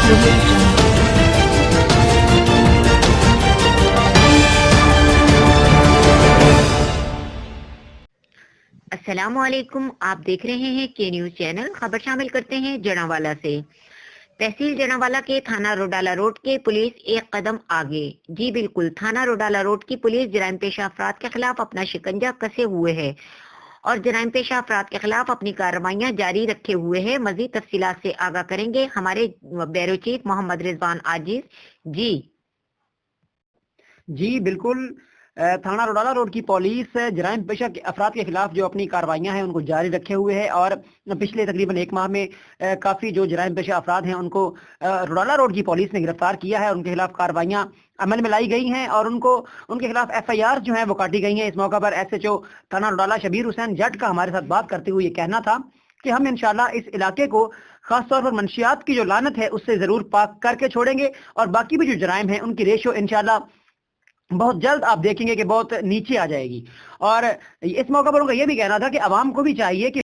audio jungle. अस्सलामुअलैकुम, आप देख रहे हैं के न्यूज चैनल। खबर शामिल करते हैं जनावाला से। तहसील जनावाला के थाना रोडाला रोड के पुलिस एक कदम आगे। जी बिल्कुल, थाना रोडाला रोड की पुलिस जराइम पेशा अफराद के खिलाफ अपना शिकंजा कसे हुए है और जराइम पेशा अफराद के खिलाफ अपनी कार्रवाइयां जारी रखे हुए है। मजीद तफसीलात से आगाह करेंगे हमारे ब्यूरो चीफ मोहम्मद रिजवान आजिज। जी बिल्कुल। थाना रोडाला रोड की पुलिस जराइम पेशा के अफराद के खिलाफ जो अपनी कार्रवाइयां हैं उनको जारी रखे हुए है और पिछले तकरीबन एक माह में काफ़ी जो जराइम पेशा अफराद हैं उनको रोडाला रोड की पुलिस ने गिरफ्तार किया है और उनके खिलाफ कार्रवाइयां अमल में लाई गई हैं और उनके खिलाफ FIR जो है वो काटी गई हैं। इस मौका पर SHO थाना रोडाला शबीर हुसैन जट का हमारे साथ बात करते हुए ये कहना था कि हम इंशाल्लाह इस इलाके को खास तौर पर मंशियात की जो लानत है उससे ज़रूर पाक करके छोड़ेंगे और बाकी भी जो जराइम हैं उनकी रेशो इंशाल्लाह बहुत जल्द आप देखेंगे कि बहुत नीचे आ जाएगी। और इस मौका पर उनका ये भी कहना था कि आवाम को भी चाहिए कि